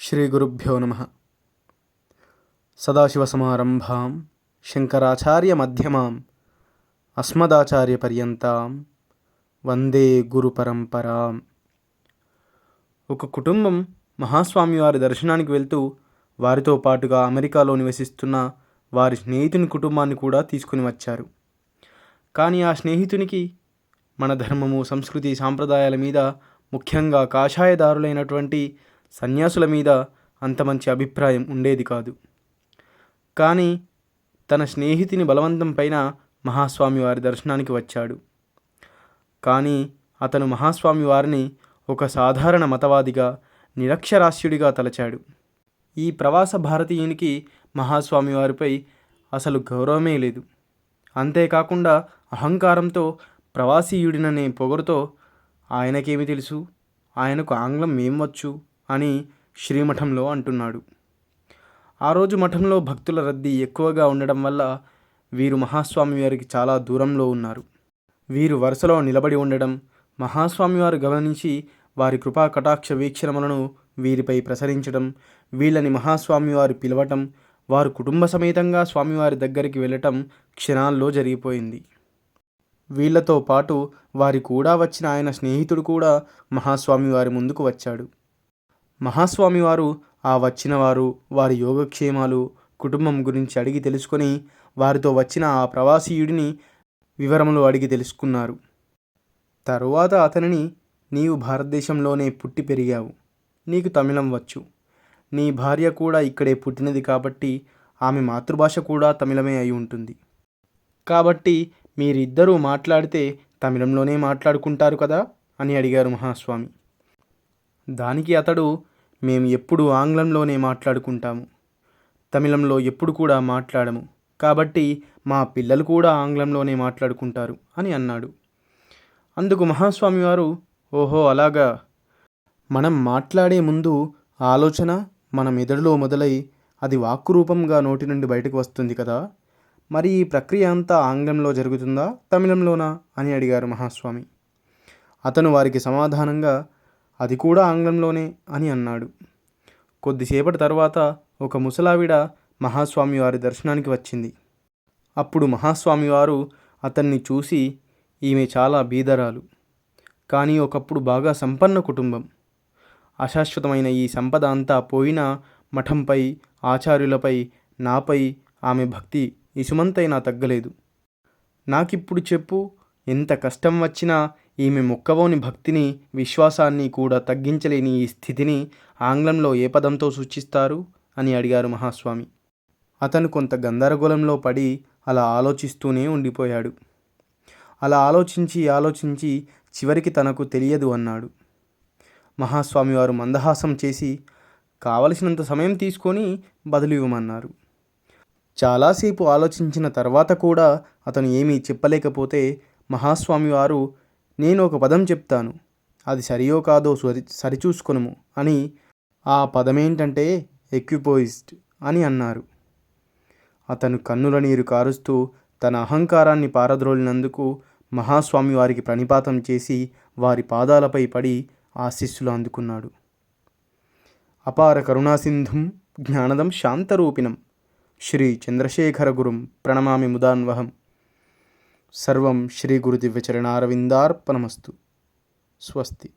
శ్రీగురుభ్యో నమః. సదాశివసమారంభాం శంకరాచార్యమధ్యమాం అస్మదాచార్యపర్యంతాం వందే గురుపరంపరాం. ఒక కుటుంబం మహాస్వామి వారి దర్శనానికి వెళ్తూ వారితో పాటుగా అమెరికాలో నివసిస్తున్న వారి స్నేహితుని కుటుంబాన్ని కూడా తీసుకుని వచ్చారు. కానీ ఆ స్నేహితునికి మన ధర్మము, సంస్కృతి, సాంప్రదాయాల మీద, ముఖ్యంగా కాషాయదారులైనటువంటి సన్యాసుల మీద అంత మంచి అభిప్రాయం ఉండేది కాదు. కానీ తన స్నేహితుని బలవంతం పైన మహాస్వామి వారి దర్శనానికి వచ్చాడు. కానీ అతను మహాస్వామి వారిని ఒక సాధారణ మతవాదిగా, నిరక్షరాస్యుడిగా తలచాడు. ఈ ప్రవాస భారతీయునికి మహాస్వామి వారిపై అసలు గౌరవమే లేదు. అంతేకాకుండా అహంకారంతో ప్రవాసీయుడిననే పొగరుతో ఆయనకేమి తెలుసు, ఆయనకు ఆంగ్లం ఏం వచ్చు అని శ్రీమఠంలో అంటున్నాడు. ఆ రోజు మఠంలో భక్తుల రద్దీ ఎక్కువగా ఉండడం వల్ల వీరు మహాస్వామి వారికి చాలా దూరంలో ఉన్నారు. వీరు వరుసలో నిలబడి ఉండడం మహాస్వామి వారు గమనించి వారి కృపా కటాక్ష వీక్షణములను వీరిపై ప్రసరించడం, వీళ్ళని మహాస్వామి వారు పిలవటం, వారు కుటుంబ సమేతంగా స్వామివారి దగ్గరికి వెళ్ళటం క్షణాల్లో జరిగిపోయింది. వీళ్లతో పాటు వారి కూడా వచ్చిన ఆయన స్నేహితుడు కూడా మహాస్వామి వారి ముందుకు వచ్చాడు. మహాస్వామి వారు ఆ వచ్చిన వారు వారి యోగక్షేమాలు, కుటుంబం గురించి అడిగి తెలుసుకొని వారితో వచ్చిన ఆ ప్రవాసీయుడిని వివరములు అడిగి తెలుసుకున్నారు. తరువాత అతనిని, నీవు భారతదేశంలోనే పుట్టి పెరిగావు, నీకు తమిళం వచ్చు, నీ భార్య కూడా ఇక్కడే పుట్టినది కాబట్టి ఆమె మాతృభాష కూడా తమిళమే అయి ఉంటుంది, కాబట్టి మీరిద్దరూ మాట్లాడితే తమిళంలోనే మాట్లాడుకుంటారు కదా అని అడిగారు మహాస్వామి. దానికి అతడు, మేము ఎప్పుడు ఆంగ్లంలోనే మాట్లాడుకుంటాము, తమిళంలో ఎప్పుడు కూడా మాట్లాడము, కాబట్టి మా పిల్లలు కూడా ఆంగ్లంలోనే మాట్లాడుకుంటారు అని అన్నాడు. అందుకు మహాస్వామి వారు, ఓహో అలాగా, మనం మాట్లాడే ముందు ఆలోచన మన మెదడులో మొదలై అది వాక్కు రూపంగా నోటి నుండి బయటకు వస్తుంది కదా, మరి ఈ ప్రక్రియ అంతా ఆంగ్లంలో జరుగుతుందా తమిళంలోనా అని అడిగారు మహాస్వామి. అతను వారికి సమాధానంగా, అది కూడా ఆంగ్లంలోనే అని అన్నాడు. కొద్దిసేపటి తర్వాత ఒక ముసలావిడ మహాస్వామి వారి దర్శనానికి వచ్చింది. అప్పుడు మహాస్వామి వారు అతన్ని చూసి, ఈమె చాలా బీదరాలు, కానీ ఒకప్పుడు బాగా సంపన్న కుటుంబం. అశాశ్వతమైన ఈ సంపద అంతా పోయినా మఠంపై, ఆచార్యులపై, నాపై ఆమె భక్తి ఇసుమంతైనా తగ్గలేదు. నాకిప్పుడు చెప్పు, ఎంత కష్టం వచ్చినా ఈమె మొక్కవోని భక్తిని, విశ్వాసాన్ని కూడా తగ్గించలేని ఈ స్థితిని ఆంగ్లంలో ఏ పదంతో సూచిస్తారు అని అడిగారు మహాస్వామి. అతను కొంత గందరగోళంలో పడి అలా ఆలోచిస్తూనే ఉండిపోయాడు. అలా ఆలోచించి చివరికి తనకు తెలియదు అన్నాడు. మహాస్వామి వారు మందహాసం చేసి, కావలసినంత సమయం తీసుకొని బదులు ఇవ్వమన్నారు. చాలాసేపు ఆలోచించిన తర్వాత కూడా అతను ఏమీ చెప్పలేకపోతే మహాస్వామి వారు, నేను ఒక పదం చెప్తాను, అది సరియో కాదో సరిచూసుకొనుము అని, ఆ పదమేంటంటే ఎక్విపోయిస్ట్ అని అన్నారు. అతను కన్నుల నీరు కారుస్తూ తన అహంకారాన్ని పారద్రోలినందుకు మహాస్వామి వారికి ప్రణిపాతం చేసి వారి పాదాలపై పడి ఆశీస్సులు అందుకున్నాడు. అపార కరుణాసింధుం జ్ఞానదం శాంతరూపిణం శ్రీ చంద్రశేఖర గురుం ప్రణమామి ముదాన్వహం. సర్వం శ్రీ గురుదివ్యచరణారవిందార్పణమస్తు. స్వస్తి.